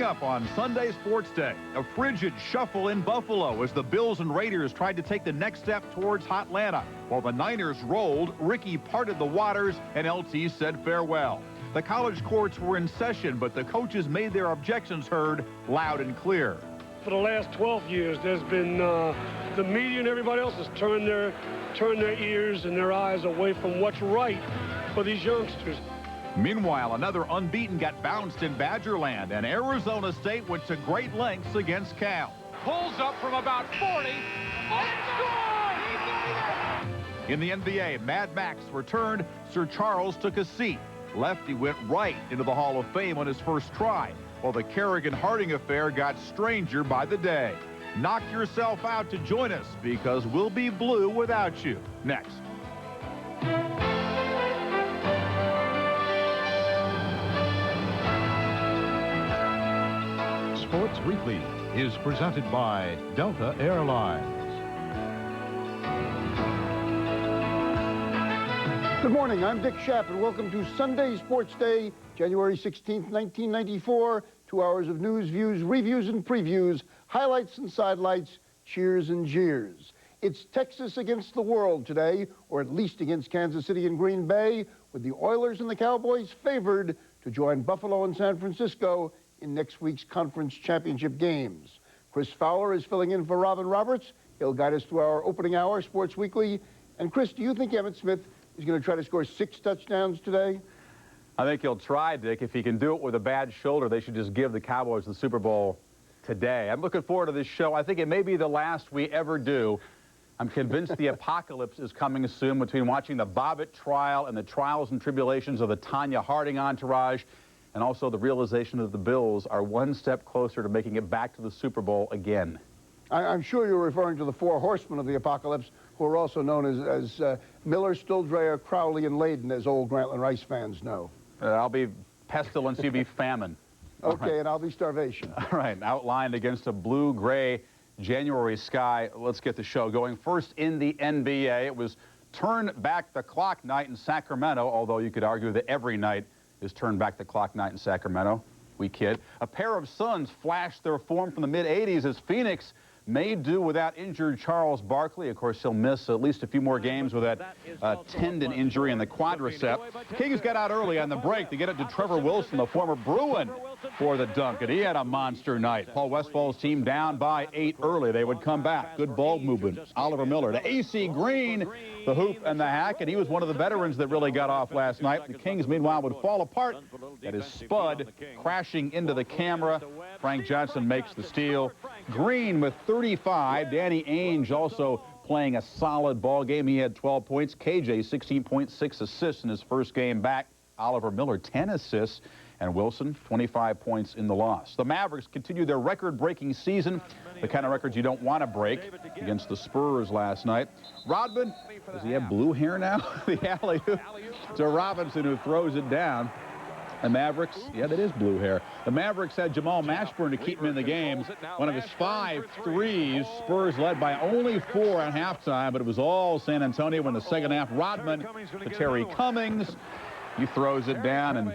Coming up on Sunday Sports Day, a frigid shuffle in Buffalo as the Bills and Raiders tried to take the next step towards Hotlanta. While the Niners rolled, Ricky parted the waters, and LT said farewell. The college courts were in session, but the coaches made their objections heard loud and clear. For the last 12 years, there's been the media and everybody else has turned their ears and their eyes away from what's right for these youngsters. Meanwhile, another unbeaten got bounced in Badgerland, and Arizona State went to great lengths against Cal. Pulls up from about 40 and scores! In the NBA, Mad Max returned. Sir Charles took a seat. Lefty went right into the Hall of Fame on his first try, while the Kerrigan-Harding affair got stranger by the day. Knock yourself out to join us, because we'll be blue without you. Next. Sports Weekly is presented by Delta Airlines. Good morning, I'm Dick Schaap, and welcome to Sunday Sports Day, January 16th, 1994. 2 hours of news, views, reviews, and previews, highlights and sidelights, cheers and jeers. It's Texas against the world today, or at least against Kansas City and Green Bay, with the Oilers and the Cowboys favored to join Buffalo and San Francisco in next week's conference championship games. Chris Fowler is filling in for Robin Roberts. He'll guide us through our opening hour, Sports Weekly. And Chris, do you think Emmitt Smith is going to try to score 6 touchdowns today? I think he'll try, Dick. If he can do it with a bad shoulder, they should just give the Cowboys the Super Bowl today. I'm looking forward to this show. I think it may be the last we ever do. I'm convinced the apocalypse is coming soon between watching the Bobbitt trial and the trials and tribulations of the Tanya Harding entourage, and also the realization that the Bills are one step closer to making it back to the Super Bowl again. I'm sure you're referring to the 4 horsemen of the apocalypse, who are also known as Miller, Stilldreyer, Crowley, and Layden, as old Grantland Rice fans know. I'll be pestilence, you be famine. Okay, right. And I'll be starvation. All right, outlined against a blue-gray January sky. Let's get the show going. First in the NBA, it was turn back the clock night in Sacramento, although you could argue that every night is turn back the clock night in Sacramento. We kid. A pair of Suns flashed their form from the mid-'80s as Phoenix may do without injured Charles Barkley. Of course, he'll miss at least a few more games with that tendon injury in the quadricep. Kings got out early on the break to get it to Trevor Wilson, the former Bruin, for the dunk, and he had a monster night. Paul Westfall's team down by 8 early. They would come back. Good ball movement. Oliver Miller to A.C. Green, the hoop and the hack, and he was one of the veterans that really got off last night. The Kings, meanwhile, would fall apart. That is Spud crashing into the camera. Frank Johnson makes the steal. Green with 35. Danny Ainge also playing a solid ball game. He had 12 points. KJ 16.6 assists in his first game back. Oliver Miller 10 assists. And Wilson 25 points in the loss. The Mavericks continue their record-breaking season, the kind of records you don't want to break, against the Spurs last night. Rodman, does he have blue hair now? The alley-oop to Robinson, who throws it down. The Mavericks, yeah, that is blue hair. The Mavericks had Jamal Mashburn to keep him in the games. One of his 5 threes. Spurs led by only 4 at halftime, but it was all San Antonio in the second half. Rodman to Terry Cummings. He throws it down, and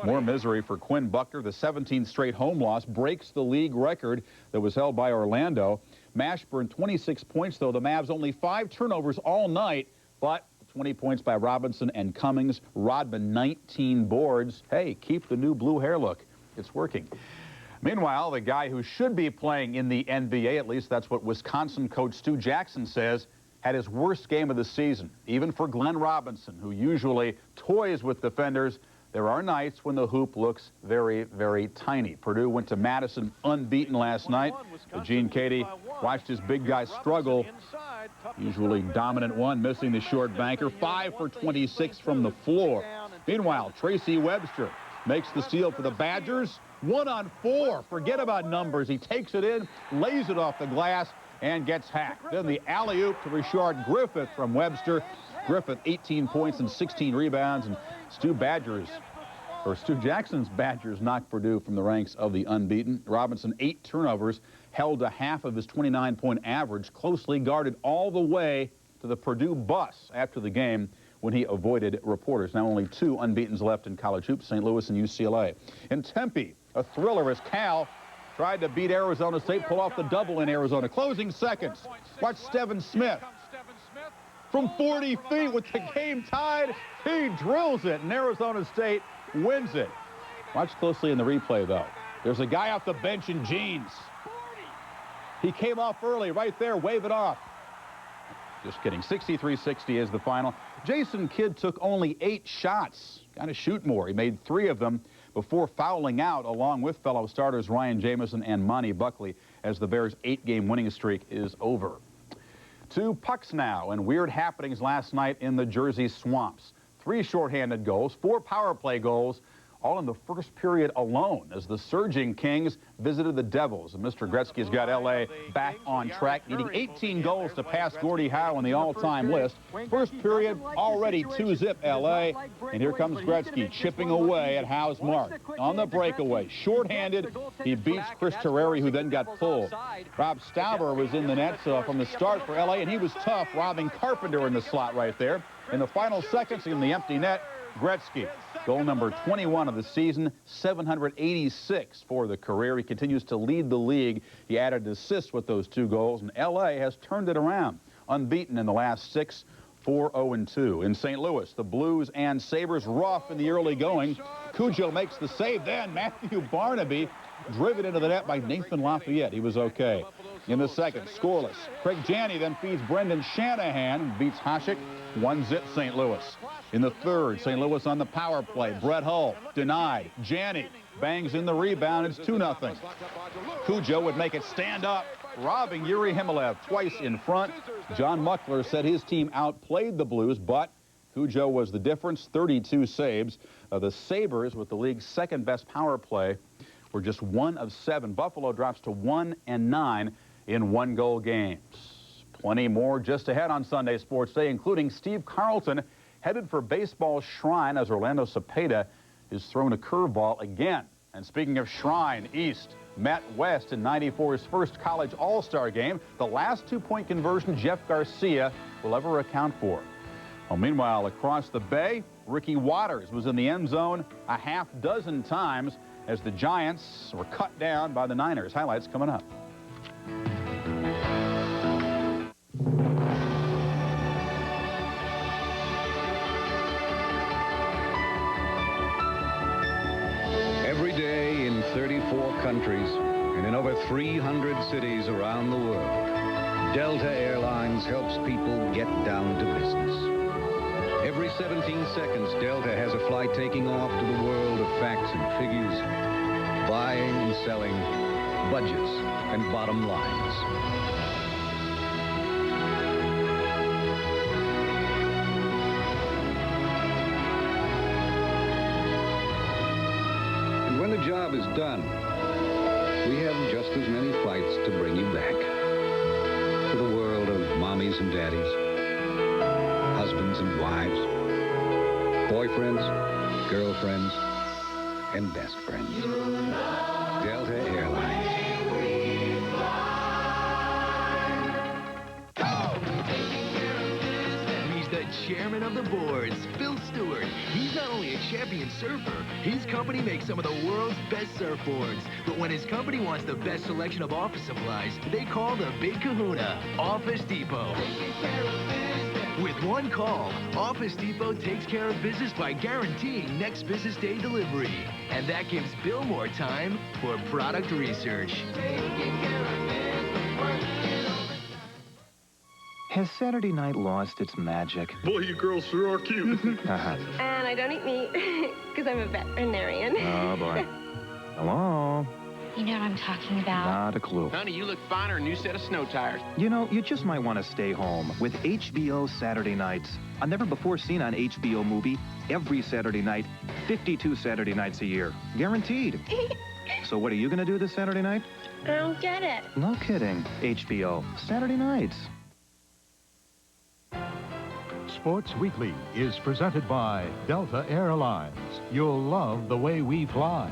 more misery for Quinn Buckner. The 17th straight home loss breaks the league record that was held by Orlando. Mashburn, 26 points, though. The Mavs only 5 turnovers all night, but 20 points by Robinson and Cummings. Rodman, 19 boards. Hey, keep the new blue hair look. It's working. Meanwhile, the guy who should be playing in the NBA, at least that's what Wisconsin coach Stu Jackson says, had his worst game of the season. Even for Glenn Robinson, who usually toys with defenders, there are nights when the hoop looks very, very tiny. Purdue went to Madison unbeaten last night. Gene Cady watched his big guy struggle. Usually dominant one, missing the short banker. 5 for 26 from the floor. Meanwhile, Tracy Webster makes the steal for the Badgers. 1 on 4. Forget about numbers. He takes it in, lays it off the glass, and gets hacked. Then the alley-oop to Rashard Griffith from Webster. Griffith, 18 points and 16 rebounds, and Stu Jackson's Badgers knocked Purdue from the ranks of the unbeaten. Robinson, 8 turnovers, held to half of his 29-point average, closely guarded all the way to the Purdue bus after the game when he avoided reporters. Now only 2 unbeatens left in college hoops, St. Louis and UCLA. In Tempe, A thriller as Cal tried to beat Arizona State, pull off the double in Arizona. Closing seconds. Watch Stephen Smith. From 40 feet with the game tied, he drills it, and Arizona State wins it. Watch closely in the replay, though. There's a guy off the bench in jeans. He came off early right there, wave it off. Just kidding. 63-60 is the final. Jason Kidd took only 8 shots. Got to shoot more. He made 3 of them before fouling out along with fellow starters Ryan Jamison and Monty Buckley as the Bears' 8-game winning streak is over. 2 pucks now, and weird happenings last night in the Jersey Swamps. 3 shorthanded goals, 4 power play goals, all in the first period alone as the surging Kings visited the Devils. And Mr. Gretzky's got L.A. back on track, needing 18 goals to pass Gordie Howe on the all-time list. First period, already 2-zip L.A. And here comes Gretzky chipping away at Howe's mark. On the breakaway, shorthanded, he beats Chris Terreri, who then got pulled. Rob Stauber was in the net from the start for L.A., and he was tough, robbing Carpenter in the slot right there. In the final seconds, in the empty net, Gretzky, goal number 21 of the season, 786 for the career. He continues to lead the league. He added assists with those 2 goals, and L.A. has turned it around. Unbeaten in the last 6, 4-0-2. In St. Louis, the Blues and Sabres rough in the early going. Cujo makes the save. Then Matthew Barnaby driven into the net by Nathan Lafayette. He was okay. In the second, scoreless. Craig Janney then feeds Brendan Shanahan and beats Hasek. 1-zip St. Louis. In the third, St. Louis on the power play. Brett Hull denied. Janney bangs in the rebound. It's 2-0. Cujo would make it stand up, robbing Yuri Himalev twice in front. John Muckler said his team outplayed the Blues, but Cujo was the difference. 32 saves. The Sabres, with the league's second-best power play, were just 1 of 7. Buffalo drops to 1-9 in 1-goal games. Plenty more just ahead on Sunday Sports Day, including Steve Carlton headed for baseball's shrine as Orlando Cepeda is thrown a curveball again. And speaking of shrine, East met West in '94's first college all-star game, the last 2-point conversion Jeff Garcia will ever account for. Well, meanwhile, across the bay, Ricky Waters was in the end zone a half dozen times as the Giants were cut down by the Niners. Highlights coming up. Every day in 34 countries and in over 300 cities around the world, Delta Airlines helps people get down to business. Every 17 seconds, Delta has a flight taking off to the world of facts and figures, buying and selling, budgets and bottom lines. And when the job is done, we have just as many flights to bring you back to the world of mommies and daddies, husbands and wives, boyfriends, girlfriends, and best friends. Delta Airlines. He's the chairman of the boards, Phil Stewart. He's not only a champion surfer, his company makes some of the world's best surfboards. But when his company wants the best selection of office supplies, they call the Big Kahuna, Office Depot. With one call, Office Depot takes care of business by guaranteeing next business day delivery. And that gives Bill more time for product research. Has Saturday night lost its magic? Boy, you girls sure are cute. And I don't eat meat because I'm a veterinarian. Oh, boy. Hello? You know what I'm talking about. Not a clue. Honey, you look finer in a new set of snow tires. You know, you just might want to stay home with HBO Saturday nights. A never-before-seen on HBO movie every Saturday night, 52 Saturday nights a year. Guaranteed. So what are you going to do this Saturday night? I don't get it. No kidding. HBO Saturday nights. Sports Weekly is presented by Delta Airlines. You'll love the way we fly.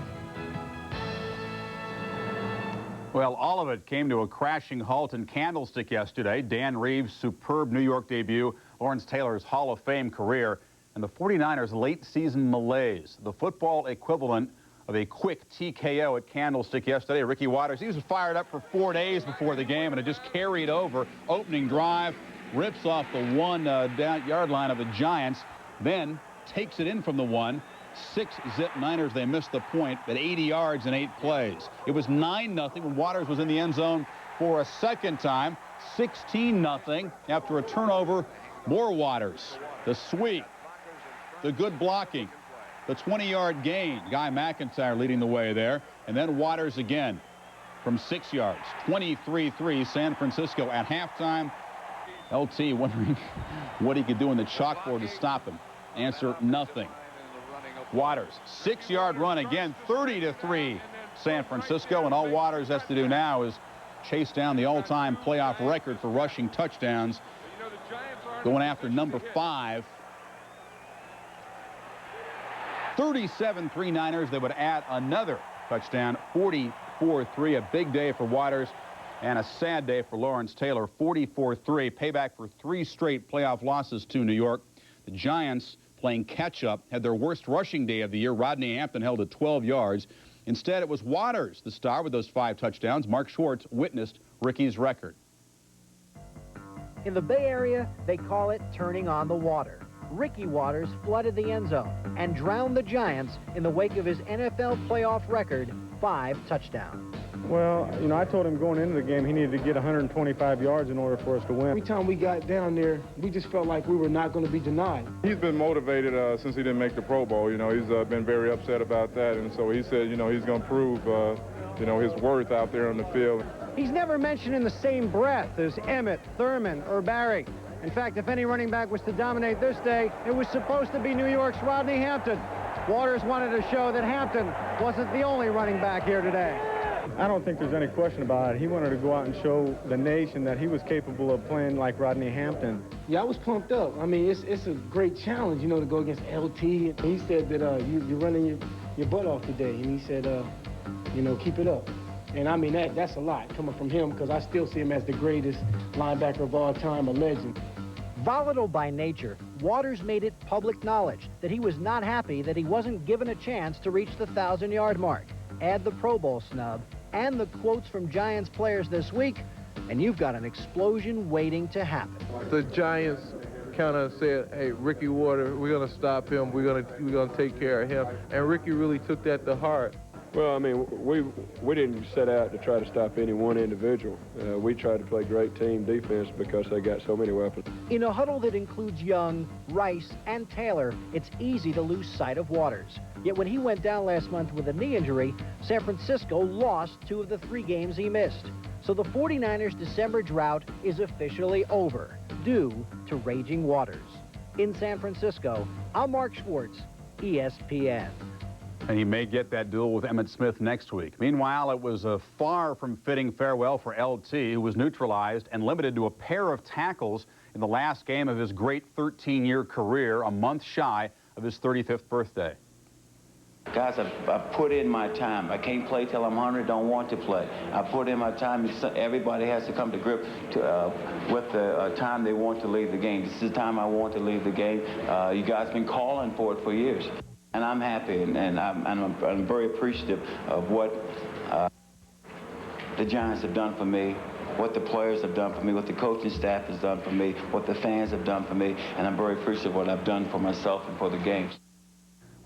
Well, all of it came to a crashing halt in Candlestick yesterday. Dan Reeves' superb New York debut, Lawrence Taylor's Hall of Fame career, and the 49ers' late-season malaise, the football equivalent of a quick TKO at Candlestick yesterday. Ricky Waters, he was fired up for 4 days before the game, and it just carried over. Opening drive, rips off the 1-yard line of the Giants, then takes it in from the 1. 6-zip Niners. They missed the point, but 80 yards in 8 plays. It was 9-0 when Waters was in the end zone for a second time. 16-0 after a turnover. More Waters. The sweep, the good blocking, the 20-yard gain. Guy McIntyre leading the way there. And then Waters again from 6 yards. 23-3 San Francisco at halftime. LT wondering what he could do on the chalkboard to stop him. Answer, nothing. Waters, 6-yard run again, 30-3 San Francisco, and all Waters has to do now is chase down the all-time playoff record for rushing touchdowns, going after number 5. 37-3 Niners. They would add another touchdown, 44-3, a big day for Waters and a sad day for Lawrence Taylor. 44-3, payback for 3 straight playoff losses to New York. The Giants, playing catch-up, had their worst rushing day of the year. Rodney Hampton held at 12 yards. Instead, it was Waters, the star, with those 5 touchdowns. Mark Schwartz witnessed Ricky's record. In the Bay Area, they call it turning on the water. Ricky Waters flooded the end zone and drowned the Giants in the wake of his NFL playoff record, 5 touchdowns. Well, you know, I told him going into the game he needed to get 125 yards in order for us to win. Every time we got down there, we just felt like we were not going to be denied. He's been motivated since he didn't make the Pro Bowl. You know, he's been very upset about that, and so he said, you know, he's going to prove, you know, his worth out there on the field. He's never mentioned in the same breath as Emmett, Thurman, or Barry. In fact, if any running back was to dominate this day, it was supposed to be New York's Rodney Hampton. Waters wanted to show that Hampton wasn't the only running back here today. I don't think there's any question about it. He wanted to go out and show the nation that he was capable of playing like Rodney Hampton. Yeah, I was pumped up. I mean, it's a great challenge, you know, to go against LT. He said that you're running your butt off today, and he said, you know, keep it up. And I mean, that's a lot coming from him, because I still see him as the greatest linebacker of all time, a legend. Volatile by nature, Waters made it public knowledge that he was not happy that he wasn't given a chance to reach the 1,000-yard mark. Add the Pro Bowl snub and the quotes from Giants players this week, and you've got an explosion waiting to happen. The Giants kind of said, hey, Ricky Waters, we're going to stop him. We're going to take care of him. And Ricky really took that to heart. Well, I mean, we didn't set out to try to stop any one individual. We tried to play great team defense because they got so many weapons. In a huddle that includes Young, Rice, and Taylor, it's easy to lose sight of Waters. Yet when he went down last month with a knee injury, San Francisco lost 2 of the 3 games he missed. So the 49ers' December drought is officially over, due to raging Waters. In San Francisco, I'm Mark Schwartz, ESPN. And he may get that duel with Emmitt Smith next week. Meanwhile, it was a far from fitting farewell for LT, who was neutralized and limited to a pair of tackles in the last game of his great 13-year career, a month shy of his 35th birthday. Guys, I put in my time. I can't play till I'm 100, don't want to play. I put in my time. Everybody has to come to grip with the time they want to leave the game. This is the time I want to leave the game. You guys have been calling for it for years. And I'm happy, and I'm very appreciative of what the Giants have done for me, what the players have done for me, what the coaching staff has done for me, what the fans have done for me, and I'm very appreciative of what I've done for myself and for the games.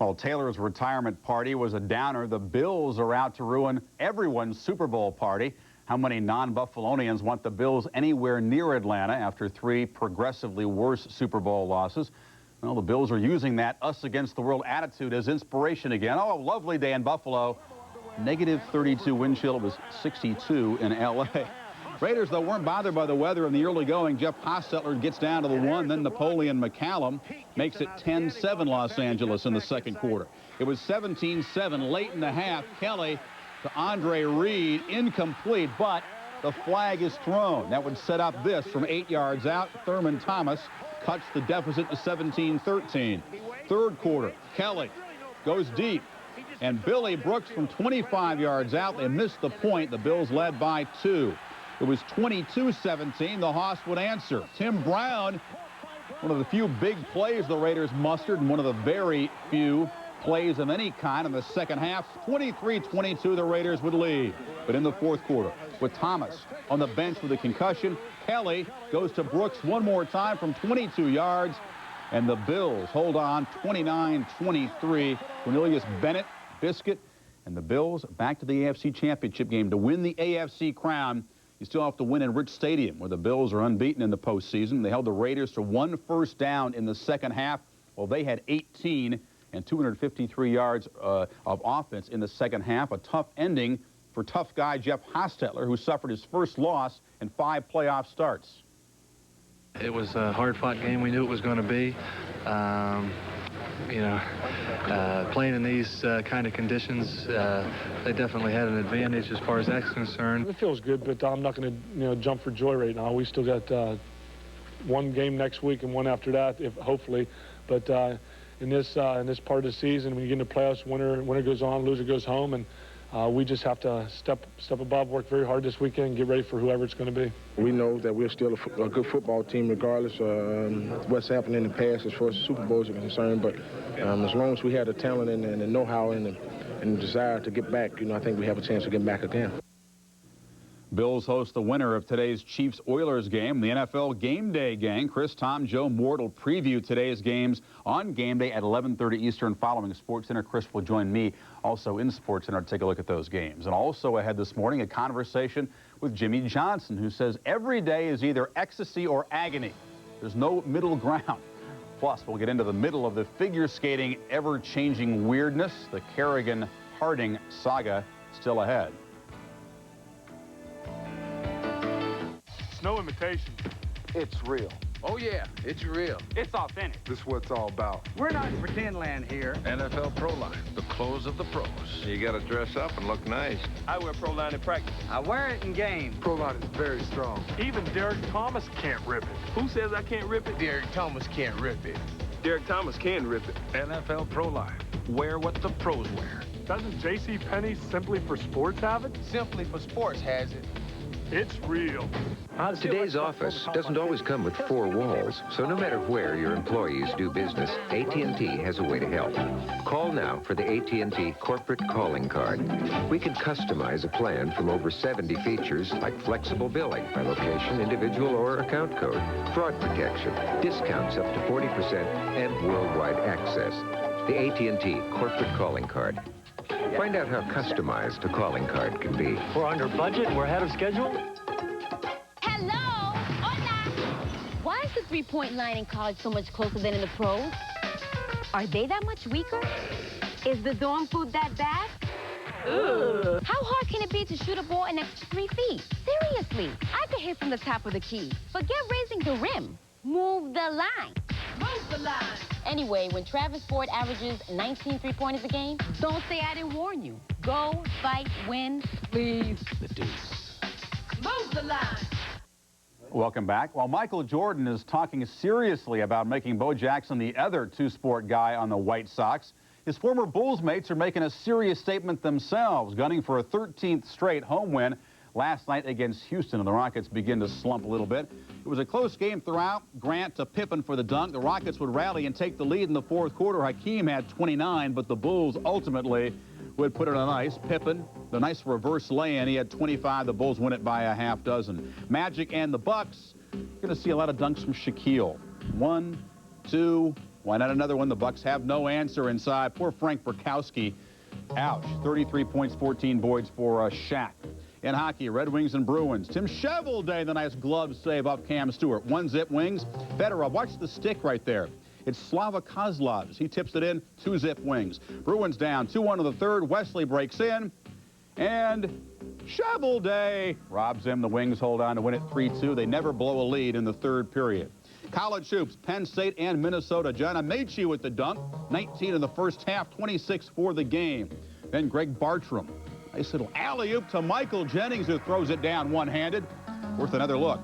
Well, Taylor's retirement party was a downer. The Bills are out to ruin everyone's Super Bowl party. How many non-Buffalonians want the Bills anywhere near Atlanta after 3 progressively worse Super Bowl losses? Well, the Bills are using that us-against-the-world attitude as inspiration again. Oh, a lovely day in Buffalo. Negative 32 wind chill. It was 62 in L.A. Raiders, though, weren't bothered by the weather in the early going. Jeff Hostetler gets down to the 1. Then Napoleon McCallum makes it 10-7 Los Angeles in the second quarter. It was 17-7 late in the half. Kelly to Andre Reed, incomplete, but the flag is thrown. That would set up this from 8 yards out. Thurman Thomas cuts the deficit to 17-13. Third quarter, Kelly goes deep, and Billy Brooks from 25 yards out. They missed the point. The Bills led by 2. It was 22-17. The Hoss would answer. Tim Brown, one of the few big plays the Raiders mustered, and one of the very few plays of any kind in the second half. 23-22, the Raiders would lead. But in the fourth quarter, with Thomas on the bench with a concussion, Kelly goes to Brooks one more time from 22 yards. And the Bills hold on 29-23. Cornelius Bennett, Biscuit, and the Bills back to the AFC Championship game to win the AFC crown. You still have to win in Rich Stadium, where the Bills are unbeaten in the postseason. They held the Raiders to 1 first down in the second half. Well, they had 18 and 253 yards of offense in the second half. A tough ending for tough guy Jeff Hostetler, who suffered his first loss in 5 playoff starts. It was a hard-fought game. We knew it was going to be. Playing in these kind of conditions, they definitely had an advantage as far as that's concerned. It feels good, but I'm not going to jump for joy right now. We still got one game next week and one after that, hopefully. But in this part of the season, when you get into playoffs, winner goes on, loser goes home, and we just have to step above, work very hard this weekend, and get ready for whoever it's going to be. We know that we're still a good football team, regardless of what's happened in the past as far as Super Bowls are concerned. But as long as we have the talent and the know-how and the desire to get back, I think we have a chance to get back again. Bills host the winner of today's Chiefs-Oilers game, the NFL Game Day gang. Chris, Tom, Joe, Mort will preview today's games on Game Day at 11:30 Eastern following SportsCenter. Chris will join me also in SportsCenter to take a look at those games. And also ahead this morning, a conversation with Jimmy Johnson, who says every day is either ecstasy or agony. There's no middle ground. Plus, we'll get into the middle of the figure skating ever-changing weirdness. The Kerrigan-Harding saga still ahead. It's no imitation. It's real. Oh, yeah, it's real. It's authentic. This is what it's all about. We're not in pretend land here. NFL Pro Line, the clothes of the pros. You got to dress up and look nice. I wear Pro Line in practice. I wear it in game. Pro Line is very strong. Even Derek Thomas can't rip it. Who says I can't rip it? Derek Thomas can't rip it. Derek Thomas can rip it. NFL Pro Line. Wear what the pros wear. Doesn't JCPenney Simply for Sports have it? Simply for Sports has it. It's real. Today's office doesn't always come with 4 walls, so no matter where your employees do business, AT&T has a way to help. Call now for the AT&T Corporate Calling Card. We can customize a plan from over 70 features like flexible billing by location, individual, or account code, fraud protection, discounts up to 40%, and worldwide access. The AT&T Corporate Calling Card. Find out how customized a calling card can be. We're under budget. We're ahead of schedule. Hello. Hola. Why is the three-point line in college so much closer than in the pros? Are they that much weaker? Is the dorm food that bad? Ugh. How hard can it be to shoot a ball an extra 3 feet? Seriously, I could hit from the top of the key. Forget raising the rim. Move the line. Move the line. Anyway, when Travis Ford averages 19 three-pointers a game, don't say I didn't warn you. Go, fight, win, please. The Deuce. Move the line. Welcome back. While Michael Jordan is talking seriously about making Bo Jackson the other two-sport guy on the White Sox, his former Bulls mates are making a serious statement themselves, gunning for a 13th straight home win last night against Houston, and the Rockets begin to slump a little bit. It was a close game throughout. Grant to Pippen for the dunk. The Rockets would rally and take the lead in the fourth quarter. Hakeem had 29, but the Bulls ultimately would put it on ice. Pippen, the nice reverse lay-in, he had 25. The Bulls win it by a half dozen. Magic and the Bucks, you're going to see a lot of dunks from Shaquille. 1, 2, why not another one? The Bucks have no answer inside. Poor Frank Burkowski. Ouch. 33 points, 14 boards for Shaq. In hockey, Red Wings and Bruins. Tim Shovelday, the nice glove save up Cam Stewart. 1-zip Wings. Fedorov, watch the stick right there. It's Slava Kozlov's. He tips it in. 2-zip Wings. Bruins down 2-1 to the third. Wesley breaks in. And Shovelday robs him. The Wings hold on to win it 3-2. They never blow a lead in the third period. College hoops, Penn State and Minnesota. John Amaechi with the dunk. 19 in the first half, 26 for the game. Then Greg Bartram. Nice little alley-oop to Michael Jennings, who throws it down one-handed. Worth another look.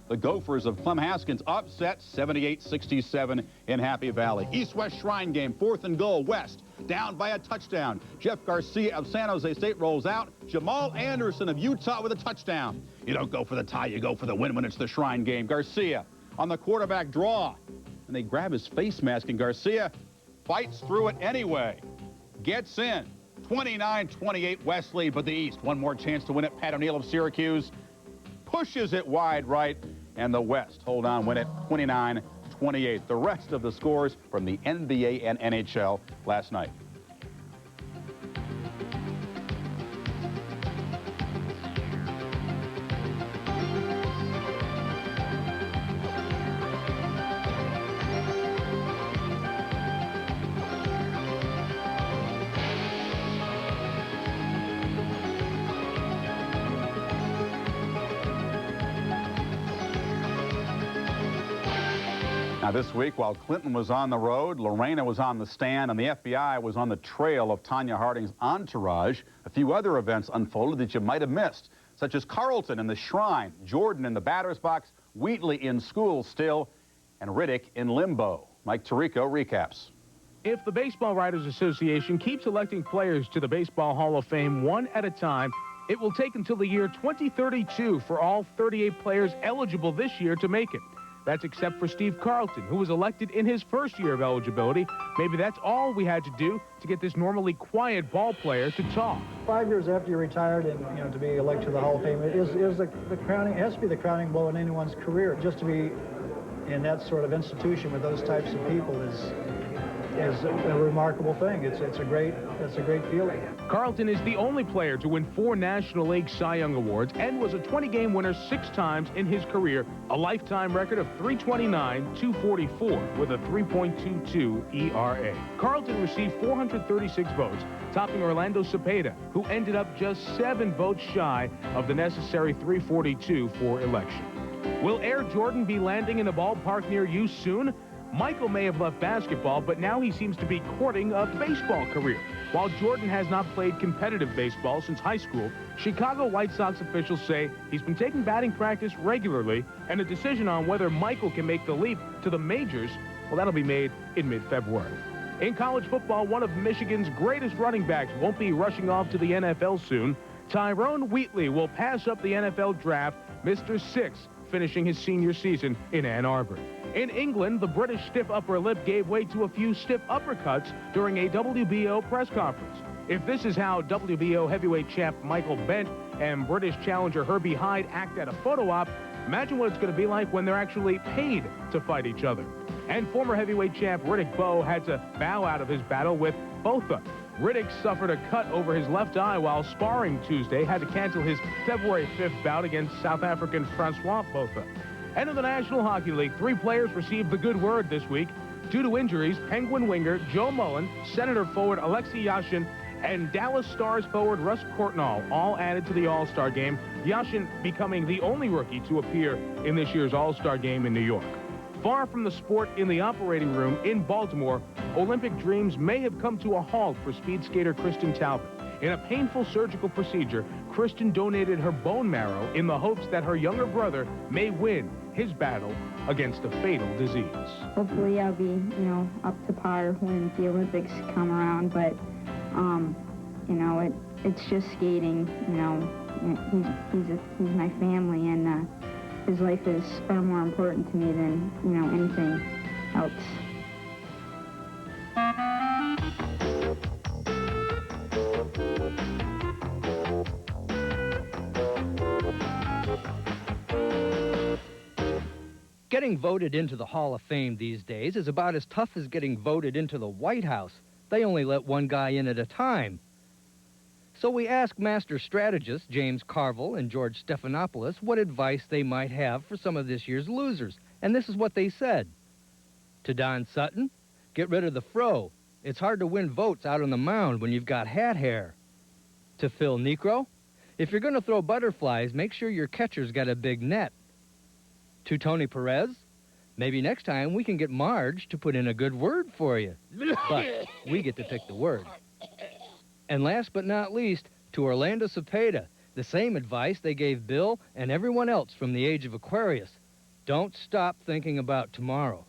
The Gophers of Clem Haskins upset 78-67 in Happy Valley. East-West Shrine game, 4th and goal, West, down by a touchdown. Jeff Garcia of San Jose State rolls out. Jamal Anderson of Utah with a touchdown. You don't go for the tie, you go for the win when it's the Shrine game. Garcia on the quarterback draw. And they grab his face mask, and Garcia fights through it anyway. Gets in. 29-28 West lead, but the East one more chance to win it. Pat O'Neill of Syracuse pushes it wide right, and the West hold on, win it 29-28. The rest of the scores from the NBA and NHL last night. Now, this week, while Clinton was on the road, Lorena was on the stand, and the FBI was on the trail of Tanya Harding's entourage, a few other events unfolded that you might have missed, such as Carlton in the Shrine, Jordan in the batter's box, Wheatley in school still, and Riddick in limbo. Mike Tirico recaps. If the Baseball Writers Association keeps electing players to the Baseball Hall of Fame one at a time, it will take until the year 2032 for all 38 players eligible this year to make it. That's except for Steve Carlton, who was elected in his first year of eligibility. Maybe that's all we had to do to get this normally quiet ball player to talk. 5 years after you're retired and, to be elected to the Hall of Fame is the crowning, it has to be the crowning blow in anyone's career. Just to be in that sort of institution with those types of people is a remarkable thing. It's a great feeling. Carlton is the only player to win 4 National League Cy Young Awards and was a 20-game winner 6 times in his career, a lifetime record of .329, .244 with a 3.22 ERA. Carlton received 436 votes, topping Orlando Cepeda, who ended up just 7 votes shy of the necessary 342 for election. Will Air Jordan be landing in a ballpark near you soon? Michael may have left basketball, but now he seems to be courting a baseball career. While Jordan has not played competitive baseball since high school, Chicago White Sox officials say he's been taking batting practice regularly, and a decision on whether Michael can make the leap to the majors, well, that'll be made in mid-February. In college football, one of Michigan's greatest running backs won't be rushing off to the NFL soon. Tyrone Wheatley will pass up the NFL draft, Mr. 6, finishing his senior season in Ann Arbor. In England, the British stiff upper lip gave way to a few stiff uppercuts during a WBO press conference. If this is how WBO heavyweight champ Michael Bent and British challenger Herbie Hyde act at a photo op, imagine what it's going to be like when they're actually paid to fight each other. And former heavyweight champ Riddick Bowe had to bow out of his battle with Botha. Riddick suffered a cut over his left eye while sparring Tuesday, had to cancel his February 5th bout against South African Francois Botha. And in the National Hockey League, 3 players received the good word this week. Due to injuries, Penguin winger Joe Mullen, Senator forward Alexei Yashin, and Dallas Stars forward Russ Courtnall all added to the All-Star game, Yashin becoming the only rookie to appear in this year's All-Star game in New York. Far from the sport in the operating room in Baltimore, Olympic dreams may have come to a halt for speed skater Kristen Talbot. In a painful surgical procedure, Kristen donated her bone marrow in the hopes that her younger brother may win his battle against a fatal disease. Hopefully I'll be, up to par when the Olympics come around, but, it's just skating, he's my family, and his life is far more important to me than, anything else. Getting voted into the Hall of Fame these days is about as tough as getting voted into the White House. They only let one guy in at a time. So we asked master strategists James Carville and George Stephanopoulos what advice they might have for some of this year's losers. And this is what they said. To Don Sutton, get rid of the fro. It's hard to win votes out on the mound when you've got hat hair. To Phil Niekro, if you're going to throw butterflies, make sure your catcher's got a big net. To Tony Perez, maybe next time we can get Marge to put in a good word for you. But we get to pick the word. And last but not least, to Orlando Cepeda, the same advice they gave Bill and everyone else from the age of Aquarius. Don't stop thinking about tomorrow.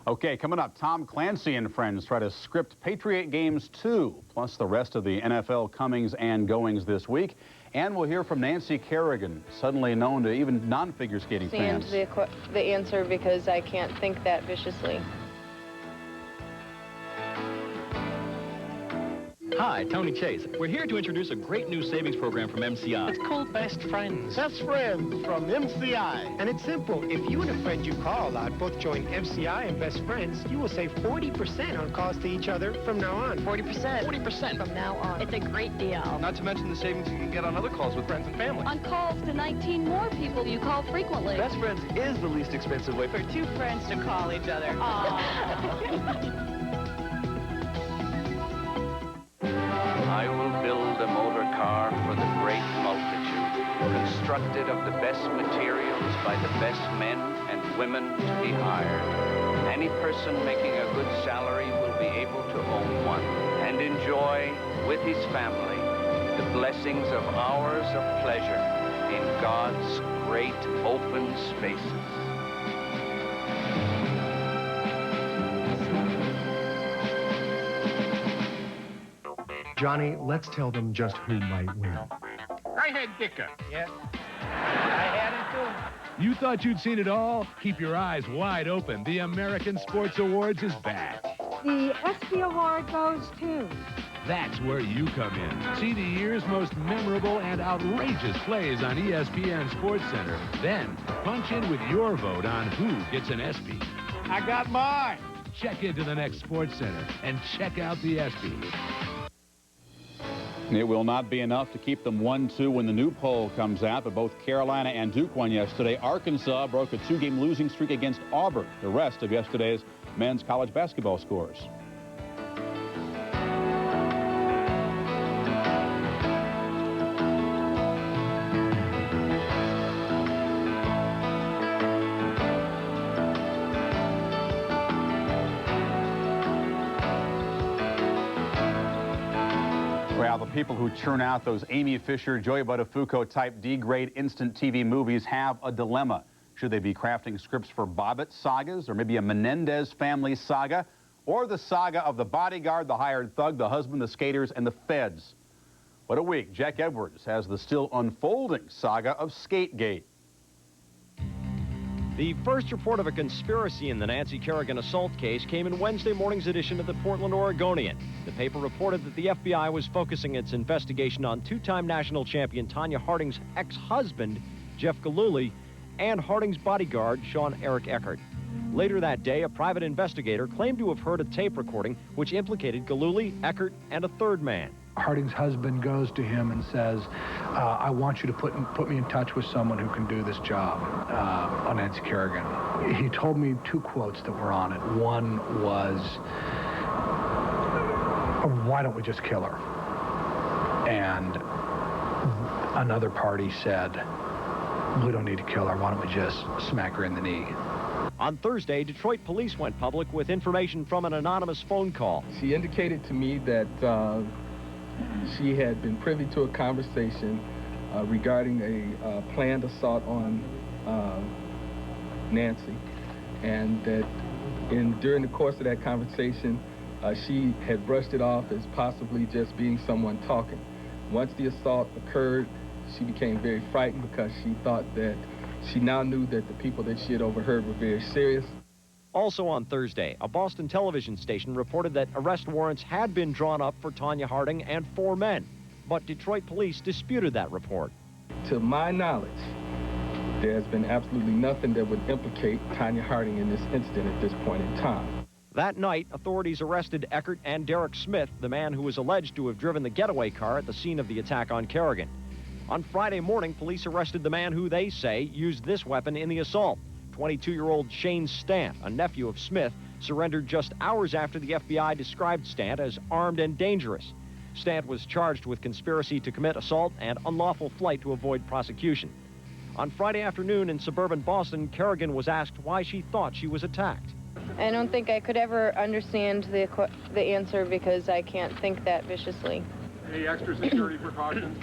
Okay, coming up, Tom Clancy and friends try to script Patriot Games 2, plus the rest of the NFL comings and goings this week. And we'll hear from Nancy Kerrigan, suddenly known to even non-figure skating fans. The answer because I can't think that viciously. Hi, Tony Chase. We're here to introduce a great new savings program from MCI. It's called Best Friends. Best Friends from MCI. And it's simple. If you and a friend you call out both join MCI and Best Friends, you will save 40% on calls to each other from now on. 40%. 40% from now on. It's a great deal. Not to mention the savings you can get on other calls with friends and family. On calls to 19 more people you call frequently. Best Friends is the least expensive way for two friends to call each other. I will build a motor car for the great multitude, constructed of the best materials by the best men and women to be hired. Any person making a good salary will be able to own one and enjoy, with his family, the blessings of hours of pleasure in God's great open spaces. Johnny, let's tell them just who might win. I had Dicker. Yeah. I had it too. You thought you'd seen it all? Keep your eyes wide open. The American Sports Awards is back. The ESPY Award goes to... That's where you come in. See the year's most memorable and outrageous plays on ESPN SportsCenter. Then punch in with your vote on who gets an ESPY. I got mine. Check into the next SportsCenter and check out the ESPY. It will not be enough to keep them 1-2 when the new poll comes out, but both Carolina and Duke won yesterday. Arkansas broke a 2-game losing streak against Auburn. The rest of yesterday's men's college basketball scores. Well, the people who churn out those Amy Fisher, Joey Buttafuoco type D-grade instant TV movies have a dilemma. Should they be crafting scripts for Bobbitt sagas, or maybe a Menendez family saga, or the saga of the bodyguard, the hired thug, the husband, the skaters, and the feds? What a week. Jack Edwards has the still unfolding saga of Skategate. The first report of a conspiracy in the Nancy Kerrigan assault case came in Wednesday morning's edition of the Portland Oregonian. The paper reported that the FBI was focusing its investigation on two-time national champion Tonya Harding's ex-husband, Jeff Gillooly, and Harding's bodyguard, Sean Eric Eckert. Later that day, a private investigator claimed to have heard a tape recording which implicated Gillooly, Eckert, and a third man. Harding's husband goes to him and says, I want you to put me in touch with someone who can do this job on Nancy Kerrigan. He told me two quotes that were on it. One was, why don't we just kill her? And another party said, we don't need to kill her. Why don't we just smack her in the knee? On Thursday, Detroit police went public with information from an anonymous phone call. She indicated to me that she had been privy to a conversation regarding a planned assault on Nancy, and that during the course of that conversation, she had brushed it off as possibly just being someone talking. Once the assault occurred, she became very frightened because she thought that she now knew that the people that she had overheard were very serious. Also on Thursday, a Boston television station reported that arrest warrants had been drawn up for Tonya Harding and 4 men, but Detroit police disputed that report. To my knowledge, there has been absolutely nothing that would implicate Tonya Harding in this incident at this point in time. That night, authorities arrested Eckert and Derek Smith, the man who was alleged to have driven the getaway car at the scene of the attack on Kerrigan. On Friday morning, police arrested the man who they say used this weapon in the assault. 22-year-old Shane Stant, a nephew of Smith, surrendered just hours after the FBI described Stant as armed and dangerous. Stant was charged with conspiracy to commit assault and unlawful flight to avoid prosecution. On Friday afternoon in suburban Boston, Kerrigan was asked why she thought she was attacked. I don't think I could ever understand the answer because I can't think that viciously. Any extra security precautions?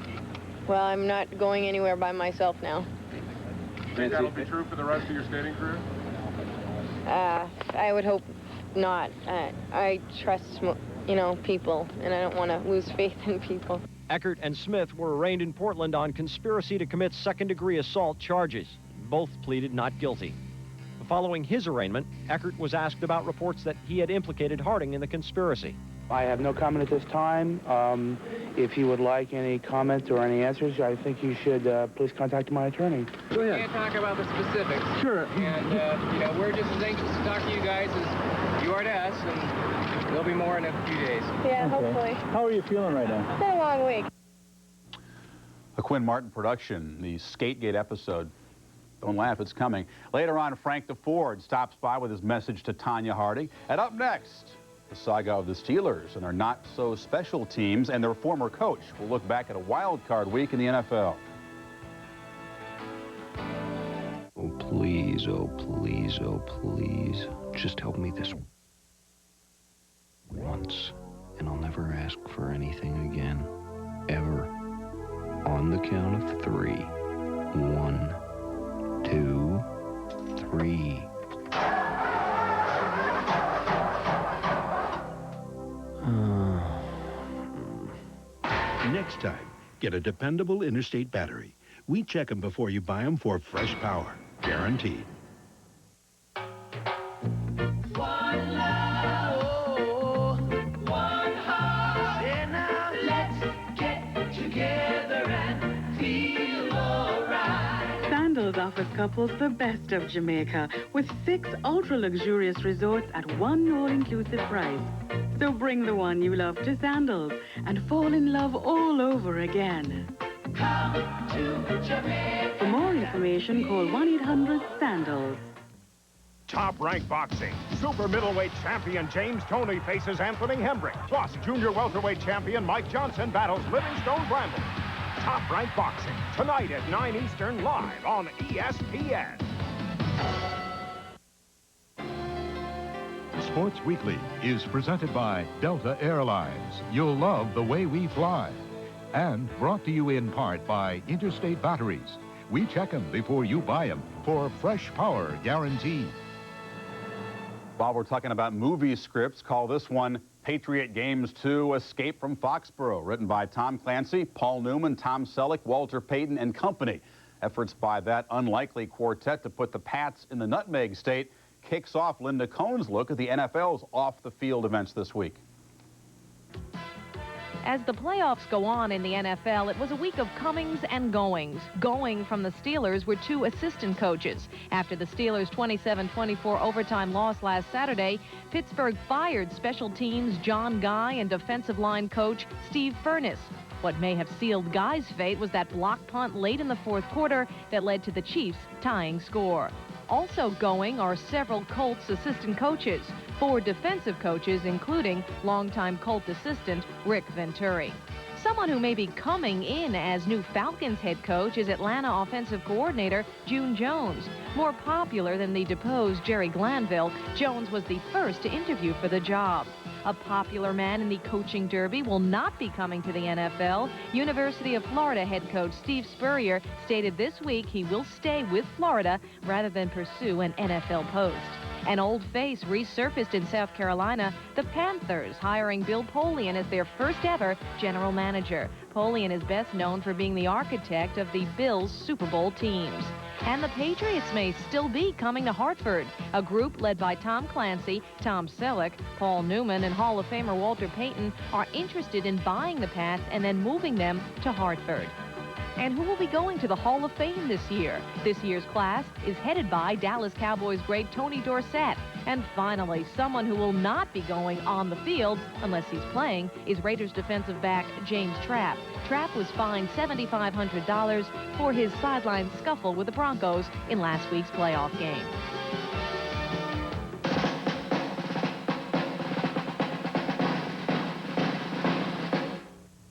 Well, I'm not going anywhere by myself now. Think that'll be true for the rest of your skating career? I would hope not. I trust, people, and I don't want to lose faith in people. Eckert and Smith were arraigned in Portland on conspiracy to commit second-degree assault charges. Both pleaded not guilty. Following his arraignment, Eckert was asked about reports that he had implicated Harding in the conspiracy. I have no comment at this time. If you would like any comment or any answers, I think you should please contact my attorney. Go ahead. Can't talk about the specifics. Sure. And, you know, we're just as anxious to talk to you guys as you are to us, and there'll be more in a few days. Yeah, hopefully. How are you feeling right now? It's been a long week. A Quinn Martin production, the Skategate episode. Don't laugh, it's coming. Later on, Frank DeFord stops by with his message to Tanya Harding. And up next, the saga of the Steelers and their not-so-special teams and their former coach. We'll look back at a wild card week in the NFL. Oh, please, oh, please, oh, please. Just help me this once, and I'll never ask for anything again, ever. On the count of 3. 1, 2, 3. Next time, get a dependable Interstate battery. We check them before you buy them for fresh power. Guaranteed. One love, oh, one heart. And now let's get together and feel alright. Sandals offers couples the best of Jamaica with 6 ultra-luxurious resorts at one all-inclusive price. So bring the one you love to Sandals and fall in love all over again. Come to Jamaica. For more information, call 1-800-SANDALS. Top Rank Boxing. Super middleweight champion James Toney faces Anthony Hembrick. Plus, junior welterweight champion Mike Johnson battles Livingstone Bramble. Top Rank Boxing. Tonight at 9 Eastern, live on ESPN. Sports Weekly is presented by Delta Airlines. You'll love the way we fly. And brought to you in part by Interstate Batteries. We check them before you buy them for fresh power guarantee. While we're talking about movie scripts, call this one Patriot Games 2 Escape from Foxborough, written by Tom Clancy, Paul Newman, Tom Selleck, Walter Payton, and company. Efforts by that unlikely quartet to put the Pats in the Nutmeg State kicks off Linda Cohn's look at the NFL's off-the-field events this week. As the playoffs go on in the NFL, it was a week of comings and goings. Going from the Steelers were 2 assistant coaches. After the Steelers' 27-24 overtime loss last Saturday, Pittsburgh fired special teams John Guy and defensive line coach Steve Furness. What may have sealed Guy's fate was that block punt late in the 4th quarter that led to the Chiefs' tying score. Also going are several Colts assistant coaches, 4 defensive coaches, including longtime Colt assistant Rick Venturi. Someone who may be coming in as new Falcons head coach is Atlanta offensive coordinator June Jones. More popular than the deposed Jerry Glanville, Jones was the first to interview for the job. A popular man in the coaching derby will not be coming to the NFL. University of Florida head coach Steve Spurrier stated this week he will stay with Florida rather than pursue an NFL post. An old face resurfaced in South Carolina, the Panthers hiring Bill Polian as their first ever general manager. Polian is best known for being the architect of the Bills' Super Bowl teams. And the Patriots may still be coming to Hartford. A group led by Tom Clancy, Tom Selleck, Paul Newman, and Hall of Famer Walter Payton are interested in buying the Pats and then moving them to Hartford. And who will be going to the Hall of Fame this year? This year's class is headed by Dallas Cowboys great Tony Dorsett. And finally, someone who will not be going on the field, unless he's playing, is Raiders defensive back James Trapp. Trapp was fined $7,500 for his sideline scuffle with the Broncos in last week's playoff game.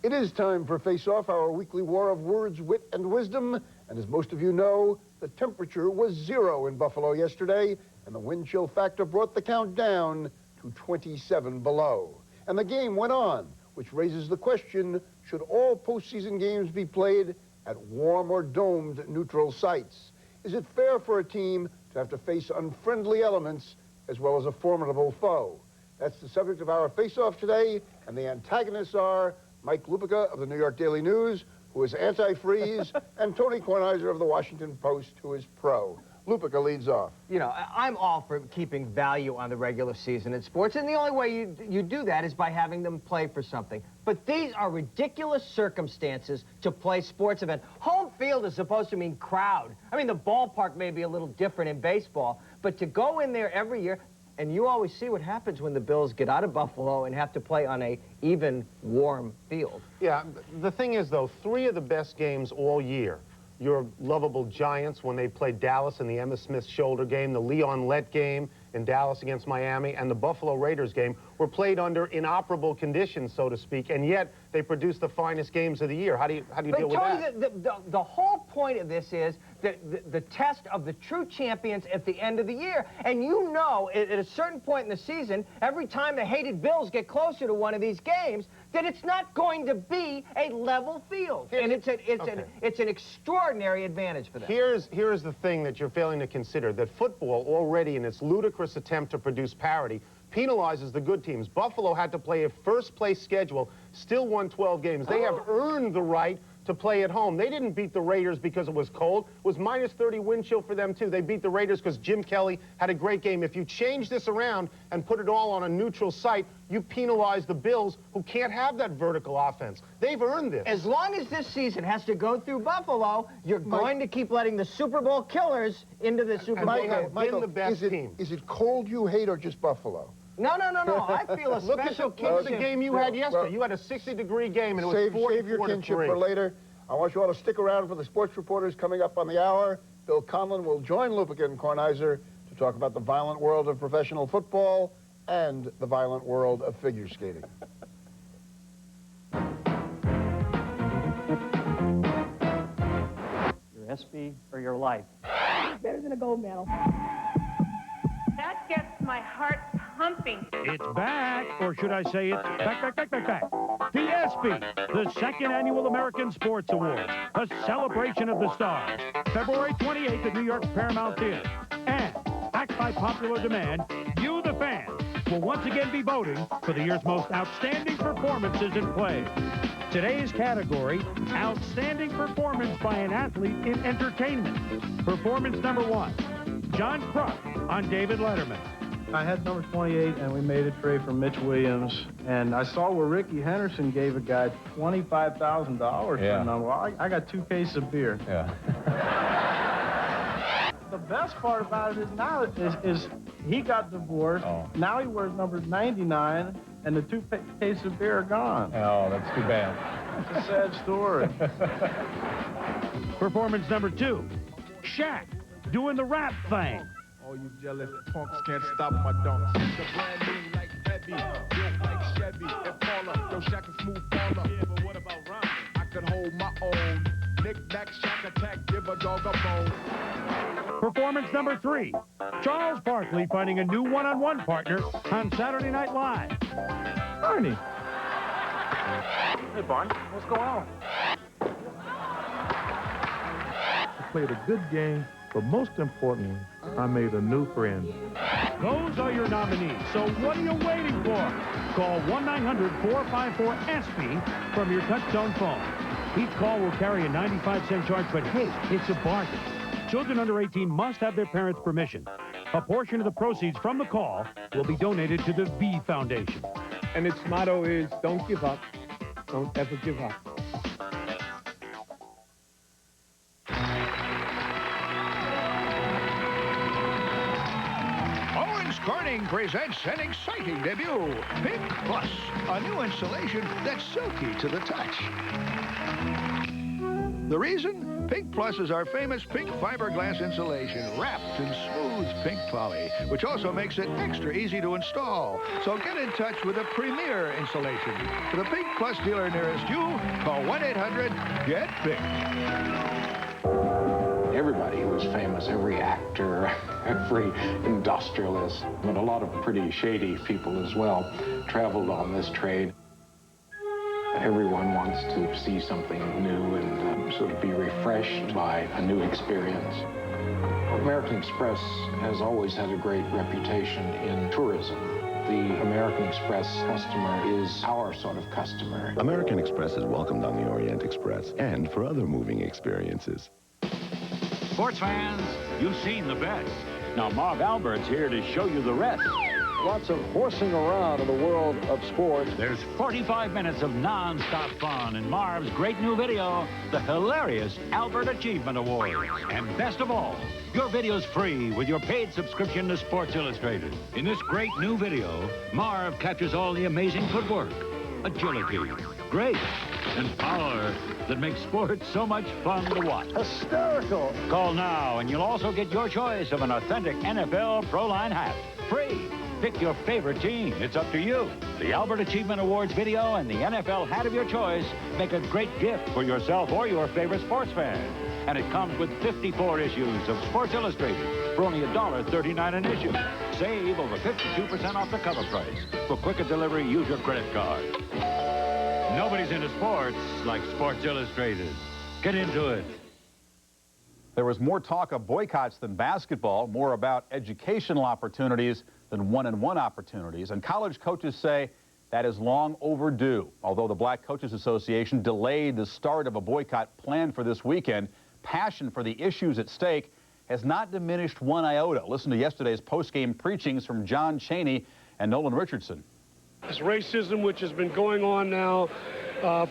It is time for Face Off, our weekly war of words, wit, and wisdom. And as most of you know, the temperature was 0 in Buffalo yesterday, and the wind chill factor brought the count down to 27 below. And the game went on, which raises the question, should all postseason games be played at warm or domed neutral sites? Is it fair for a team to have to face unfriendly elements as well as a formidable foe? That's the subject of our Face Off today, and the antagonists are Mike Lupica of the New York Daily News, who is anti-freeze, and Tony Kornheiser of the Washington Post, who is pro. Lupica leads off. You know, I'm all for keeping value on the regular season in sports, and the only way you do that is by having them play for something. But these are ridiculous circumstances to play sports event. Home field is supposed to mean crowd. I mean, the ballpark may be a little different in baseball, but to go in there every year, and you always see what happens when the Bills get out of Buffalo and have to play on a even, warm field. Yeah, the thing is, though, 3 of the best games all year, your lovable Giants when they played Dallas in the Emmitt Smith shoulder game, the Leon Lett game in Dallas against Miami, and the Buffalo Raiders game were played under inoperable conditions, so to speak, and yet they produced the finest games of the year. How do you deal with that? The whole point of this is the test of the true champions at the end of the year. And you know, at a certain point in the season, every time the hated Bills get closer to one of these games, that it's not going to be a level field. And it's an extraordinary advantage for them. Here's the thing that you're failing to consider, that football already in its ludicrous attempt to produce parity penalizes the good teams. Buffalo had to play a first-place schedule, still won 12 games. They have earned the right to play at home. They didn't beat the Raiders because it was cold. It was minus 30 wind chill for them, too. They beat the Raiders because Jim Kelly had a great game. If you change this around and put it all on a neutral site, you penalize the Bills, who can't have that vertical offense. They've earned this. As long as this season has to go through Buffalo, you're going to keep letting the Super Bowl killers into the Super Bowl. Michael, the best team. Is it cold you hate or just Buffalo? No. I feel a special kinship. Look at the game you had yesterday. You had a 60-degree game, and it was 44-3. Save your kinship for later. I want you all to stick around for the sports reporters coming up on the hour. Bill Conlon will join Lupica and Kornheiser to talk about the violent world of professional football and the violent world of figure skating. Your SB or your life? Better than a gold medal. That gets my heart pumping. It's back, or should I say it's back. The ESPN, the second annual American Sports Awards, a celebration of the stars. February 28th at New York's Paramount Theater. And, backed by popular demand, you, the fans, will once again be voting for the year's most outstanding performances in play. Today's category, Outstanding Performance by an Athlete in Entertainment. Performance number 1, John Kruk on David Letterman. I had number 28, and we made a trade for Mitch Williams. And I saw where Ricky Henderson gave a guy $25,000 for a number. I got 2 cases of beer. Yeah. The best part about it is now is he got divorced. Oh. Now he wears number 99, and the 2 cases of beer are gone. Oh, that's too bad. It's a sad story. Performance number 2, Shaq doing the rap thing. All you jealous punks can't stop my dunks. The brand new like Debbie, built like Chevy, Impala. Yo, Shaq a smooth baller. Yeah, but what about rhyme? I could hold my own. Knick-knack, Shaq attack, give a dog a bone. Performance number 3, Charles Barkley finding a new one-on-one partner on Saturday Night Live. Barney. Hey, Barney, what's going on? I played a good game, but most importantly, I made a new friend. Those are your nominees, so what are you waiting for? Call 1-900-454-ESPY from your touch-tone phone. Each call will carry a 95-cent charge, but hey, it's a bargain. Children under 18 must have their parents' permission. A portion of the proceeds from the call will be donated to the V Foundation. And its motto is, don't give up, don't ever give up. Corning presents an exciting debut, Pink Plus, a new insulation that's silky to the touch. The reason? Pink Plus is our famous pink fiberglass insulation wrapped in smooth pink poly, which also makes it extra easy to install. So get in touch with a premier insulation. For the Pink Plus dealer nearest you, call 1-800-GET-PINK. Everybody was famous, every actor, every industrialist, but a lot of pretty shady people as well traveled on this trade. Everyone wants to see something new and sort of be refreshed by a new experience. American Express has always had a great reputation in tourism. The American Express customer is our sort of customer. American Express is welcomed on the Orient Express and for other moving experiences. Sports fans, you've seen the best. Now Marv Albert's here to show you the rest. Lots of horsing around in the world of sports. There's 45 minutes of non-stop fun in Marv's great new video, the hilarious Albert Achievement Awards. And best of all, your video's free with your paid subscription to Sports Illustrated. In this great new video, Marv captures all the amazing footwork, agility, grace, and power that makes sports so much fun to watch. Hysterical. Call now, and you'll also get your choice of an authentic NFL Pro Line hat. Free. Pick your favorite team. It's up to you. The Albert Achievement Awards video and the NFL hat of your choice make a great gift for yourself or your favorite sports fan. And it comes with 54 issues of Sports Illustrated for only $1.39 an issue. Save over 52% off the cover price. For quicker delivery, use your credit card. Nobody's into sports like Sports Illustrated. Get into it. There was more talk of boycotts than basketball, more about educational opportunities than one-on-one opportunities. And college coaches say that is long overdue. Although the Black Coaches Association delayed the start of a boycott planned for this weekend, passion for the issues at stake has not diminished one iota. Listen to yesterday's post-game preachings from John Chaney and Nolan Richardson. This racism, which has been going on now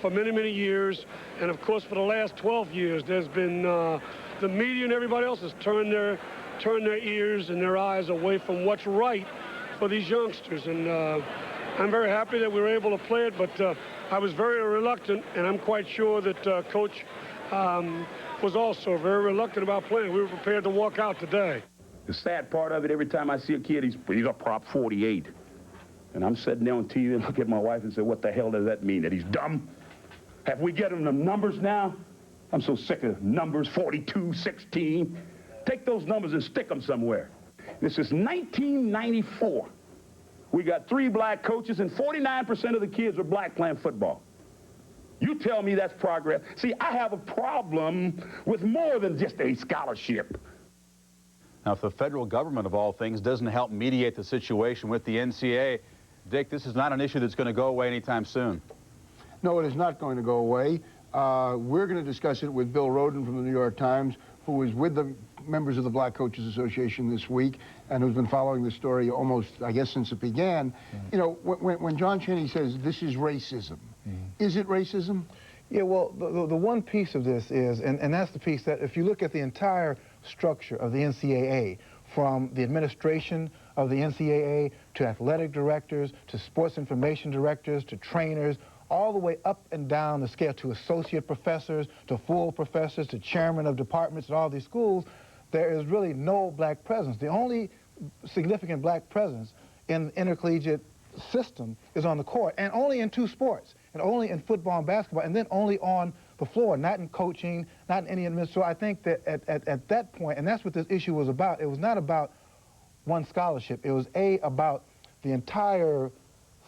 for many, many years, and of course for the last 12 years, there's been the media and everybody else has turned their ears and their eyes away from what's right for these youngsters. And I'm very happy that we were able to play it, but I was very reluctant, and I'm quite sure that Coach was also very reluctant about playing. We were prepared to walk out today. The sad part of it, every time I see a kid, he's a prop 48. And I'm sitting there on TV and look at my wife and say, what the hell does that mean? That he's dumb? Have we get him the numbers now? I'm so sick of numbers, 42, 16. Take those numbers and stick them somewhere. This is 1994. We got 3 black coaches and 49% of the kids are black playing football. You tell me that's progress. See, I have a problem with more than just a scholarship. Now, if the federal government, of all things, doesn't help mediate the situation with the NCAA, Dick, this is not an issue that's going to go away anytime soon. No, it is not going to go away. We're going to discuss it with Bill Rhoden from the New York Times, who is with the members of the Black Coaches Association this week and who's been following the story almost, I guess, since it began. You know, when John Chaney says this is racism, is it racism? Yeah, well, the one piece of this is, and that's the piece that if you look at the entire structure of the NCAA, from the administration of the NCAA to athletic directors, to sports information directors, to trainers, all the way up and down the scale to associate professors, to full professors, to chairman of departments at all these schools, there is really no black presence. The only significant black presence in the intercollegiate system is on the court, and only in 2 sports, and only in football and basketball, and then only on the floor, not in coaching, not in any administration. So I think that at that point, and that's what this issue was about, it was not about one scholarship. It was about the entire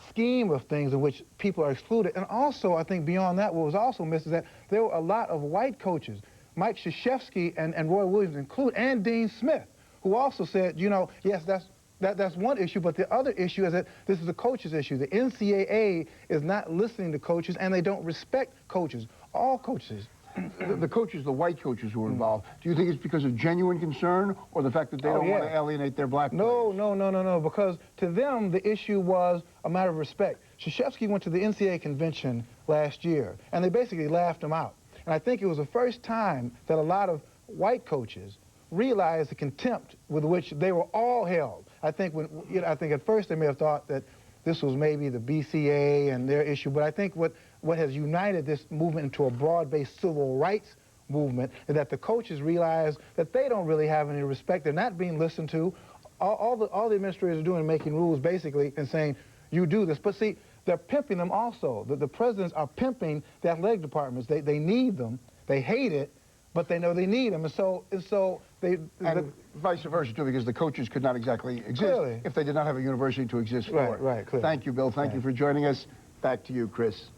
scheme of things in which people are excluded. And also, I think beyond that, what was also missed is that there were a lot of white coaches, Mike Krzyzewski and Roy Williams included, and Dean Smith, who also said, you know, yes, that's one issue, but the other issue is that this is a coach's issue. The NCAA is not listening to coaches, and they don't respect coaches, all coaches. The coaches, the white coaches who were involved, do you think it's because of genuine concern or the fact that they don't want to alienate their black players? No, because to them, the issue was a matter of respect. Krzyzewski went to the NCAA convention last year, and they basically laughed him out. And I think it was the first time that a lot of white coaches realized the contempt with which they were all held. I think at first they may have thought that this was maybe the BCA and their issue, but I think what has united this movement into a broad-based civil rights movement is that the coaches realize that they don't really have any respect. They're not being listened to. All the administrators are doing is making rules basically and saying, you do this. But see, they're pimping them also. The presidents are pimping the athletic departments. They need them. They hate it, but they know they need them. And so vice versa, too, because the coaches could not exactly exist if they did not have a university to exist for. Right, clearly. Thank you, Bill. Thank you for joining us. Back to you, Chris.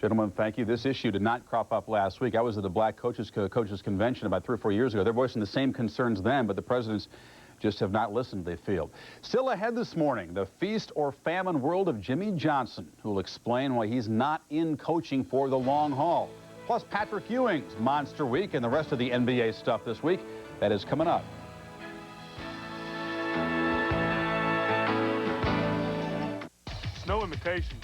Gentlemen, thank you. This issue did not crop up last week. I was at the Black Coaches Convention about 3 or 4 years ago. They're voicing the same concerns then, but the presidents just have not listened, they feel. Still ahead this morning, the feast or famine world of Jimmy Johnson, who will explain why he's not in coaching for the long haul. plus Patrick Ewing's Monster Week and the rest of the NBA stuff this week. That is coming up. No imitation.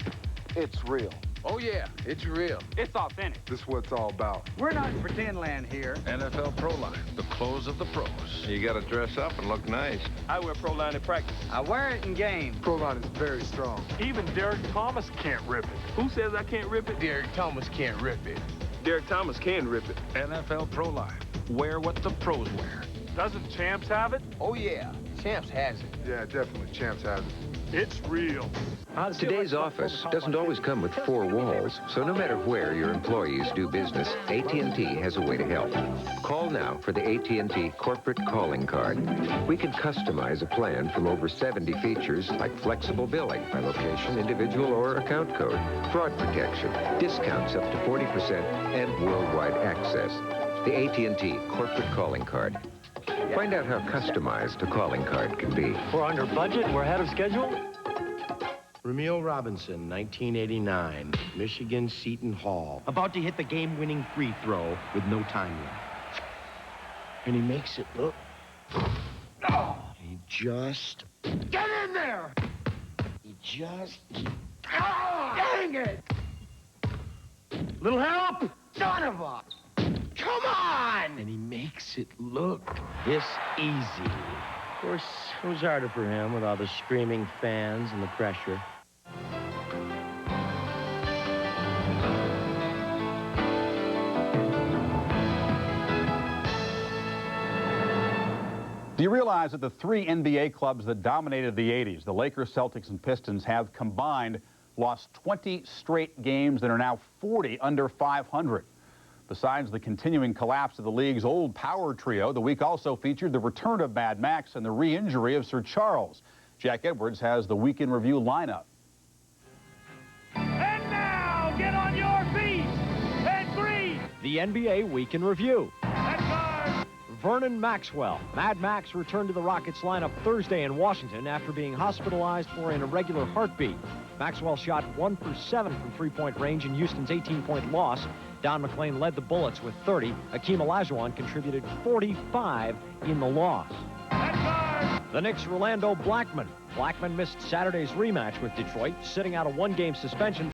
It's real. Oh, yeah, it's real. It's authentic. This is what it's all about. We're not in pretend land here. NFL Pro Line, the clothes of the pros. You got to dress up and look nice. I wear Pro Line in practice. I wear it in game. Pro Line is very strong. Even Derek Thomas can't rip it. Who says I can't rip it? Derek Thomas can't rip it. Derek Thomas can rip it. NFL Pro Line. Wear what the pros wear. Doesn't Champs have it? Oh, yeah. Champs has it. Yeah, definitely. Champs has it. It's real. Today's office doesn't always come with four walls, so no matter where your employees do business, AT&T has a way to help. Call now for the AT&T Corporate Calling Card. We can customize a plan from over 70 features like flexible billing by location, individual, or account code, fraud protection, discounts up to 40%, and worldwide access. The AT&T Corporate Calling Card. Find out how customized a calling card can be. We're under budget. We're ahead of schedule. Ramil Robinson, 1989, Michigan Seton Hall. About to hit the game-winning free throw with no time left. And he makes it look... Oh! He just... Get in there! He just... Oh, dang it! Little help! Son of a... Come on! And he makes it look this easy. Of course, it was harder for him with all the screaming fans and the pressure. Do you realize that the three NBA clubs that dominated the 80s, the Lakers, Celtics, and Pistons, have combined lost 20 straight games and are now 40 under 500? Besides the continuing collapse of the league's old power trio, the week also featured the return of Mad Max and the re-injury of Sir Charles. Jack Edwards has the Week in Review lineup. And now, get on your feet and breathe. The NBA Week in Review. Vernon Maxwell. Mad Max returned to the Rockets lineup Thursday in Washington after being hospitalized for an irregular heartbeat. Maxwell shot 1 for 7 from three-point range in Houston's 18-point loss. Don McClain led the Bullets with 30. Akeem Olajuwon contributed 45 in the loss. The Knicks' Rolando Blackman. Blackman missed Saturday's rematch with Detroit, sitting out a one-game suspension